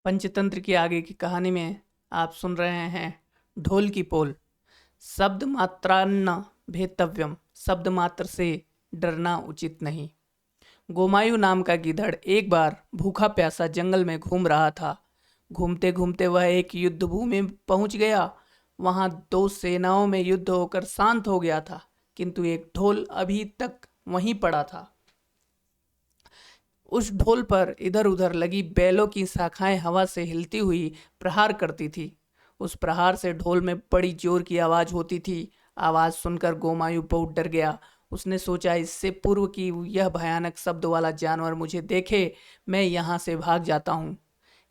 पंचतंत्र की आगे की कहानी में आप सुन रहे हैं ढोल की पोल। शब्द मात्रान्न भेतव्यम, शब्द मात्र से डरना उचित नहीं। गोमायु नाम का गीदड़ एक बार भूखा प्यासा जंगल में घूम रहा था। घूमते घूमते वह एक युद्ध भूमि में पहुंच गया। वहां दो सेनाओं में युद्ध होकर शांत हो गया था, किंतु एक ढोल अभी तक वहीं पड़ा था। उस ढोल पर इधर उधर लगी बैलों की शाखाएं हवा से हिलती हुई प्रहार करती थी। उस प्रहार से ढोल में बड़ी जोर की आवाज होती थी। आवाज सुनकर गोमायु बहुत डर गया। उसने सोचा, इससे पूर्व कि यह भयानक शब्द वाला जानवर मुझे देखे, मैं यहाँ से भाग जाता हूँ।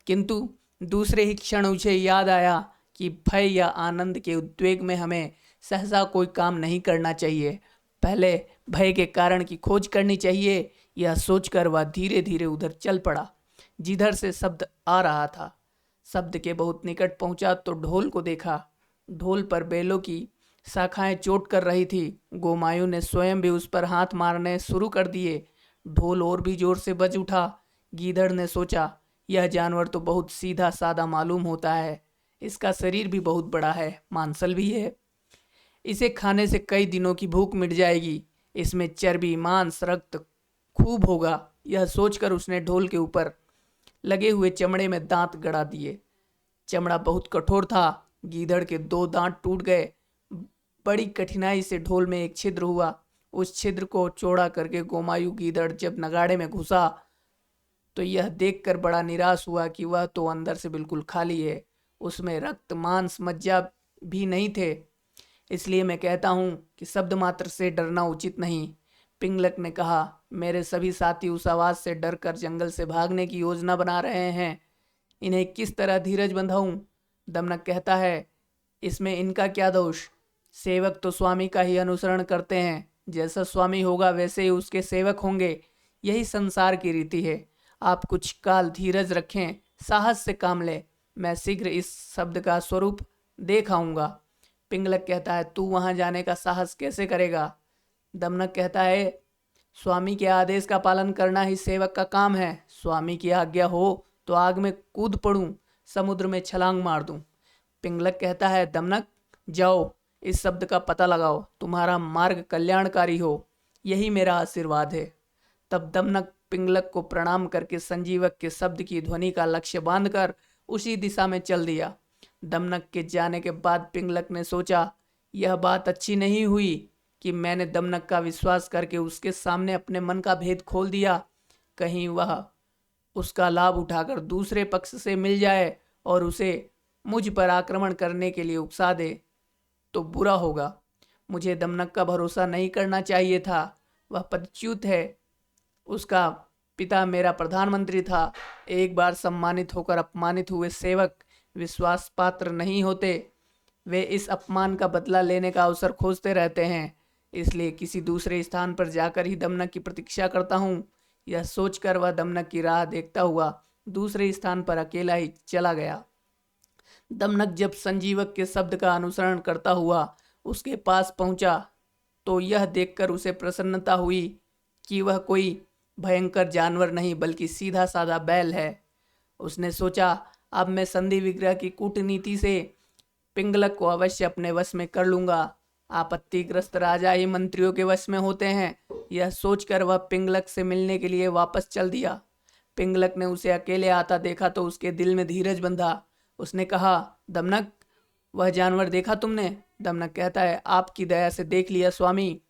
किंतु दूसरे ही क्षण उसे याद आया कि भय या आनंद के उद्वेग में हमें सहसा कोई काम नहीं करना चाहिए, पहले भय के कारण की खोज करनी चाहिए। यह सोचकर वह धीरे धीरे उधर चल पड़ा जिधर से शब्द आ रहा था। शब्द के बहुत निकट पहुंचा तो ढोल को देखा। ढोल पर बैलों की शाखाएं चोट कर रही थी। गोमायु ने स्वयं भी उस पर हाथ मारने शुरू कर दिए। ढोल और भी जोर से बज उठा। गीदड़ ने सोचा, यह जानवर तो बहुत सीधा साधा मालूम होता है। इसका शरीर भी बहुत बड़ा है, मांसल भी है। इसे खाने से कई दिनों की भूख मिट जाएगी। इसमें चर्बी, मांस, रक्त खूब होगा। यह सोचकर उसने ढोल के ऊपर लगे हुए चमड़े में दांत गड़ा दिए। चमड़ा बहुत कठोर था। गीदड़ के दो दांत टूट गए। बड़ी कठिनाई से ढोल में एक छिद्र हुआ। उस छिद्र को चौड़ा करके गोमायु गीदड़ जब नगाड़े में घुसा तो यह देखकर बड़ा निराश हुआ कि वह तो अंदर से बिल्कुल खाली है। उसमें रक्त, मांस, मज्जा भी नहीं थे। इसलिए मैं कहता हूँ कि शब्द मात्र से डरना उचित नहीं। पिंगलक ने कहा, मेरे सभी साथी उस आवाज से डर कर जंगल से भागने की योजना बना रहे हैं। इन्हें किस तरह धीरज बंधाऊं? दमनक कहता है, इसमें इनका क्या दोष? सेवक तो स्वामी का ही अनुसरण करते हैं। जैसा स्वामी होगा वैसे ही उसके सेवक होंगे। यही संसार की रीति है। आप कुछ काल धीरज रखें, साहस से काम लें। मैं शीघ्र इस शब्द का स्वरूप देख आऊंगा। पिंगलक कहता है, तू वहां जाने का साहस कैसे करेगा? दमनक कहता है, स्वामी के आदेश का पालन करना ही सेवक का काम है। स्वामी की आज्ञा हो तो आग में कूद पड़ूं, समुद्र में छलांग मार दूं। पिंगलक कहता है, दमनक जाओ, इस शब्द का पता लगाओ, तुम्हारा मार्ग कल्याणकारी हो, यही मेरा आशीर्वाद है। तब दमनक पिंगलक को प्रणाम करके संजीवक के शब्द की ध्वनि का लक्ष्य बांधकर उसी दिशा में चल दिया। दमनक के जाने के बाद पिंगलक ने सोचा, यह बात अच्छी नहीं हुई कि मैंने दमनक का विश्वास करके उसके सामने अपने मन का भेद खोल दिया। कहीं वह उसका लाभ उठाकर दूसरे पक्ष से मिल जाए और उसे मुझ पर आक्रमण करने के लिए उकसा दे तो बुरा होगा। मुझे दमनक का भरोसा नहीं करना चाहिए था। वह पदच्युत है। उसका पिता मेरा प्रधानमंत्री था। एक बार सम्मानित होकर अपमानित हुए सेवक विश्वास पात्र नहीं होते। वे इस अपमान का बदला लेने का अवसर खोजते रहते हैं। इसलिए किसी दूसरे स्थान पर जाकर ही दमनक की प्रतीक्षा करता हूँ। यह सोचकर वह दमनक की राह देखता हुआ दूसरे स्थान पर अकेला ही चला गया। दमनक जब संजीवक के शब्द का अनुसरण करता हुआ उसके पास पहुंचा तो यह देखकर उसे प्रसन्नता हुई कि वह कोई भयंकर जानवर नहीं बल्कि सीधा साधा बैल है। उसने सोचा, अब मैं संधि विग्रह की कूटनीति से पिंगलक को अवश्य अपने वश में कर लूंगा। आपत्तिग्रस्त राजा ही मंत्रियों के वश में होते हैं। यह सोचकर वह पिंगलक से मिलने के लिए वापस चल दिया। पिंगलक ने उसे अकेले आता देखा तो उसके दिल में धीरज बंधा। उसने कहा, दमनक, वह जानवर देखा तुमने? दमनक कहता है, आपकी दया से देख लिया स्वामी।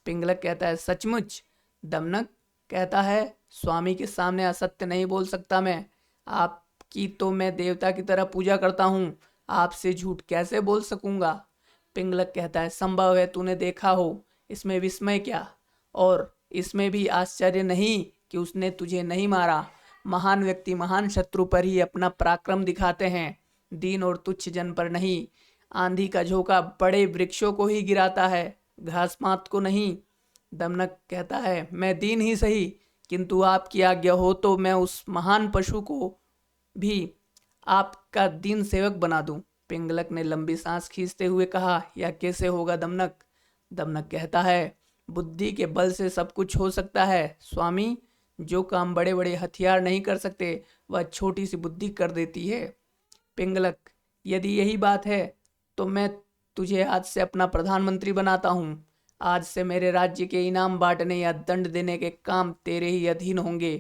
पिंगलक कहता है, सचमुच? दमनक कहता है, स्वामी के सामने असत्य नहीं बोल सकता मैं। आपकी तो मैं देवता की तरह पूजा करता हूँ, आपसे झूठ कैसे बोल सकूंगा? पिंगलक कहता है, संभव है तूने देखा हो, इसमें विस्मय क्या? और इसमें भी आश्चर्य नहीं कि उसने तुझे नहीं मारा। महान व्यक्ति महान शत्रु पर ही अपना पराक्रम दिखाते हैं, दीन और तुच्छ जन पर नहीं। आंधी का झोंका बड़े वृक्षों को ही गिराता है, घास पात को नहीं। दमनक कहता है, मैं दीन ही सही, किंतु आपकी आज्ञा हो तो मैं उस महान पशु को भी आपका दीन सेवक बना दूं। पिंगलक ने लंबी सांस खींचते हुए कहा, यह कैसे होगा दमनक? दमनक कहता है, बुद्धि के बल से सब कुछ हो सकता है स्वामी। जो काम बड़े बड़े हथियार नहीं कर सकते वह छोटी सी बुद्धि कर देती है। पिंगलक, यदि यही बात है तो मैं तुझे आज से अपना प्रधानमंत्री बनाता हूँ। आज से मेरे राज्य के इनाम बांटने या दंड देने के काम तेरे ही अधीन होंगे।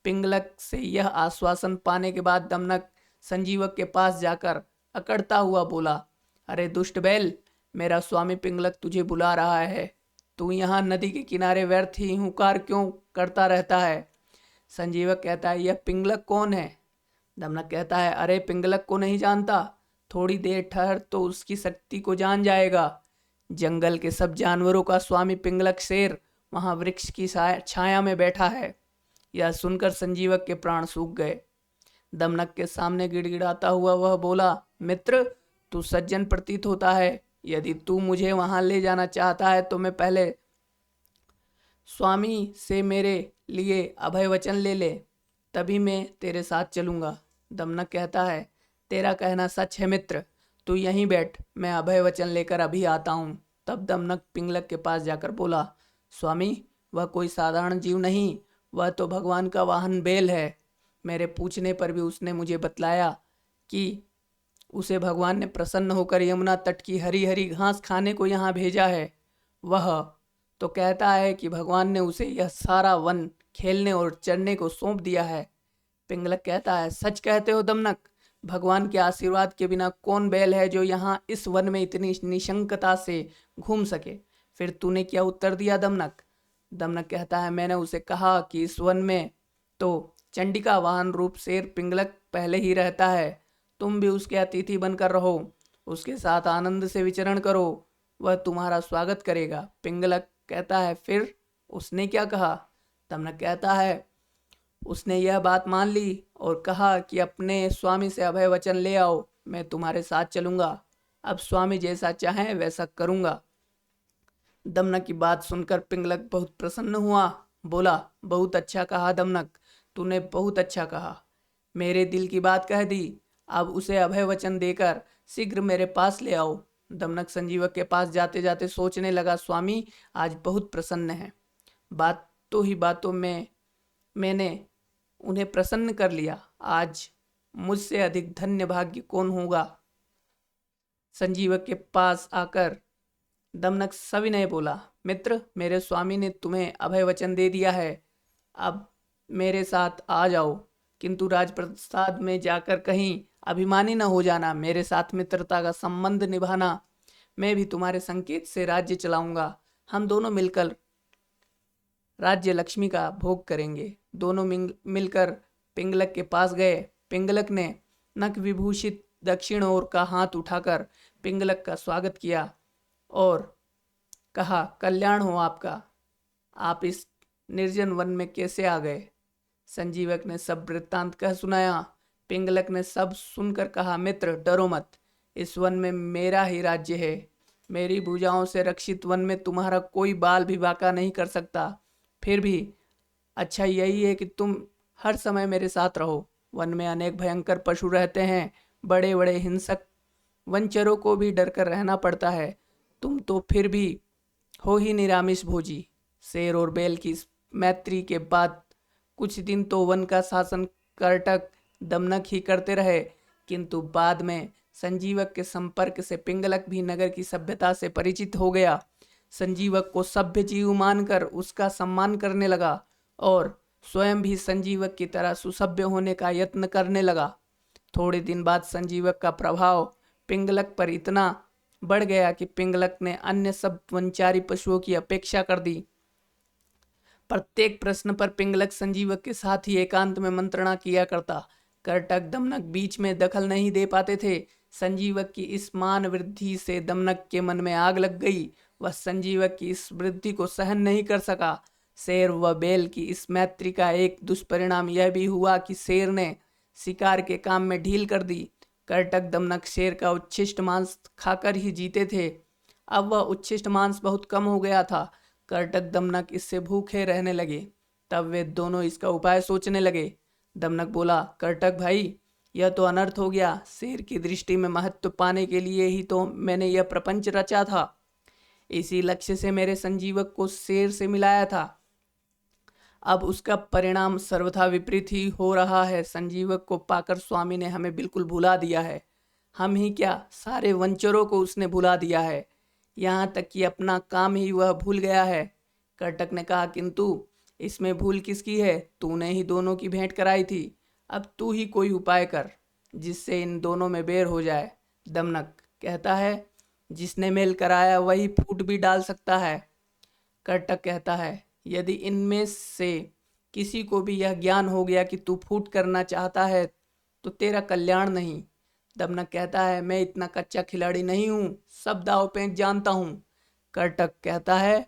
पिंगलक से यह आश्वासन पाने के बाद दमनक संजीवक के पास जाकर अकड़ता हुआ बोला, अरे दुष्ट बैल, मेरा स्वामी पिंगलक तुझे बुला रहा है। तू यहाँ नदी के किनारे व्यर्थ ही हुंकार क्यों करता रहता है? संजीवक कहता है, यह पिंगलक कौन है? दमनक कहता है, अरे पिंगलक को नहीं जानता? थोड़ी देर ठहर तो उसकी शक्ति को जान जाएगा। जंगल के सब जानवरों का स्वामी पिंगलक शेर वहां वृक्ष की छाया में बैठा है। यह सुनकर संजीवक के प्राण सूख गए। दमनक के सामने गिड़गिड़ाता हुआ वह बोला, मित्र, तू सज्जन प्रतीत होता है। यदि तू मुझे वहां ले जाना चाहता है तो मैं पहले स्वामी से मेरे लिए अभय वचन ले ले, तभी मैं तेरे साथ चलूंगा। दमनक कहता है, तेरा कहना सच है मित्र, तू यहीं बैठ, मैं अभय वचन लेकर अभी आता हूँ। तब दमनक पिंगलक के पास जाकर बोला, स्वामी, वह कोई साधारण जीव नहीं, वह तो भगवान का वाहन बैल है। मेरे पूछने पर भी उसने मुझे बतलाया कि उसे भगवान ने प्रसन्न होकर यमुना तट की हरी हरी घास खाने को यहाँ भेजा है। वह तो कहता है कि भगवान ने उसे यह सारा वन खेलने और चरने को सौंप दिया है। पिंगलक कहता है, सच कहते हो दमनक? भगवान के आशीर्वाद के बिना कौन बैल है जो यहाँ इस वन में इतनी निशंकता से घूम सके? फिर तूने क्या उत्तर दिया दमनक? दमनक कहता है, मैंने उसे कहा कि इस वन में तो चंडिका वाहन रूप शेर पिंगलक पहले ही रहता है। तुम भी उसके अतिथि बनकर रहो, उसके साथ आनंद से विचरण करो, वह तुम्हारा स्वागत करेगा। पिंगलक कहता है, फिर उसने क्या कहा? दमनक कहता है, उसने यह बात मान ली और कहा कि अपने स्वामी से अभय वचन ले आओ, मैं तुम्हारे साथ चलूंगा। अब स्वामी जैसा चाहे वैसा करूंगा। दमनक की बात सुनकर पिंगलक बहुत प्रसन्न हुआ। बोला, बहुत अच्छा कहा दमनक, तूने बहुत अच्छा कहा, मेरे दिल की बात कह दी। अब उसे अभय वचन देकर शीघ्र मेरे पास ले आओ। दमनक संजीवक के पास जाते जाते सोचने लगा, स्वामी आज बहुत प्रसन्न है। बातों ही बातों में मैंने उन्हें प्रसन्न कर लिया। आज मुझसे अधिक धन्य भाग्य कौन होगा? संजीवक के पास आकर दमनक सविनय बोला, मित्र, मेरे स्वामी ने तुम्हें अभय वचन दे दिया है, अब मेरे साथ आ जाओ, किंतु राजप्रसाद में जाकर कहीं अभिमानी न हो जाना। मेरे साथ मित्रता का संबंध निभाना। मैं भी तुम्हारे संकेत से राज्य चलाऊंगा। हम दोनों मिलकर राज्य लक्ष्मी का भोग करेंगे। दोनों मिलकर पिंगलक के पास गए। पिंगलक ने नख विभूषित दक्षिण ओर का हाथ उठाकर पिंगलक का स्वागत किया और कहा, कल्याण हो आपका, आप इस निर्जन वन में कैसे आ गए? संजीवक ने सब वृत्तांत कह सुनाया। पिंगलक ने सब सुनकर कहा, मित्र, डरो मत, इस वन में मेरा ही राज्य है। मेरी भुजाओं से रक्षित वन में तुम्हारा कोई बाल भी बांका नहीं कर सकता। फिर भी अच्छा यही है कि तुम हर समय मेरे साथ रहो। वन में अनेक भयंकर पशु रहते हैं, बड़े बड़े हिंसक वनचरों को भी डर कर रहना पड़ता है। तुम तो फिर भी हो ही निरामिष भोजी। शेर और बैल की इस मैत्री के बाद कुछ दिन तो वन का शासन कर्टक दमनक ही करते रहे, किंतु बाद में संजीवक के संपर्क से पिंगलक भी नगर की सभ्यता से परिचित हो गया। संजीवक को सभ्य जीव मानकर उसका सम्मान करने लगा और स्वयं भी संजीवक की तरह सुसभ्य होने का यत्न करने लगा। थोड़े दिन बाद संजीवक का प्रभाव पिंगलक पर इतना बढ़ गया कि पिंगलक ने अन्य सब वनचारी पशुओं की अपेक्षा कर दी। प्रत्येक प्रश्न पर पिंगलक संजीवक के साथ ही एकांत में मंत्रणा किया करता। कर्टक दमनक बीच में दखल नहीं दे पाते थे। संजीवक की इस मान वृद्धि से दमनक के मन में आग लग गई। वह संजीवक की इस वृद्धि को सहन नहीं कर सका। शेर व बैल की इस मैत्री का एक दुष्परिणाम यह भी हुआ कि शेर ने शिकार के काम में ढील कर दी। कर्टक दमनक शेर का उच्छिष्ट मांस खाकर ही जीते थे। अब वह उच्छिष्ट मांस बहुत कम हो गया था। कर्टक दमनक इससे भूखे रहने लगे। तब वे दोनों इसका उपाय सोचने लगे। दमनक बोला, कर्टक भाई, यह तो अनर्थ हो गया। शेर की दृष्टि में महत्व पाने के लिए ही तो मैंने यह प्रपंच रचा था। इसी लक्ष्य से मेरे संजीवक को शेर से मिलाया था। अब उसका परिणाम सर्वथा विपरीत ही हो रहा है। संजीवक को पाकर स्वामी ने हमें बिल्कुल भुला दिया है। हम ही क्या, सारे वंचरों को उसने भुला दिया है। यहाँ तक कि अपना काम ही वह भूल गया है। कर्टक ने कहा, किंतु इसमें भूल किसकी है? तूने ही दोनों की भेंट कराई थी। अब तू ही कोई उपाय कर जिससे इन दोनों में बैर हो जाए। दमनक कहता है, जिसने मेल कराया वही फूट भी डाल सकता है। कर्टक कहता है, यदि इनमें से किसी को भी यह ज्ञान हो गया कि तू फूट करना चाहता है तो तेरा कल्याण नहीं। दमनक कहता है, मैं इतना कच्चा खिलाड़ी नहीं हूँ, सब दाव पेच जानता हूँ। कर्टक कहता है,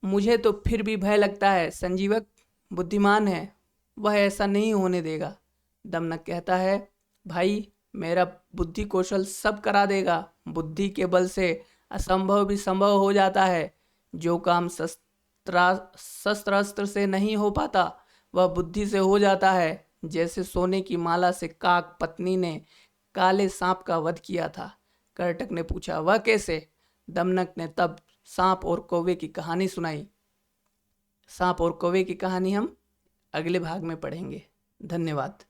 मुझे तो फिर भी भय लगता है। संजीवक बुद्धिमान है, वह ऐसा नहीं होने देगा। दमनक कहता है, भाई मेरा बुद्धि कौशल सब करा देगा। बुद्धि के बल से असंभव भी संभव हो जाता है। जो काम शस्त्र अस्त्र से नहीं हो पाता वह बुद्धि से हो जाता है। जैसे सोने की माला से काक पत्नी ने काले सांप का वध किया था। कर्टक ने पूछा, वह कैसे? दमनक ने तब सांप और कौवे की कहानी सुनाई। सांप और कौवे की कहानी हम अगले भाग में पढ़ेंगे। धन्यवाद।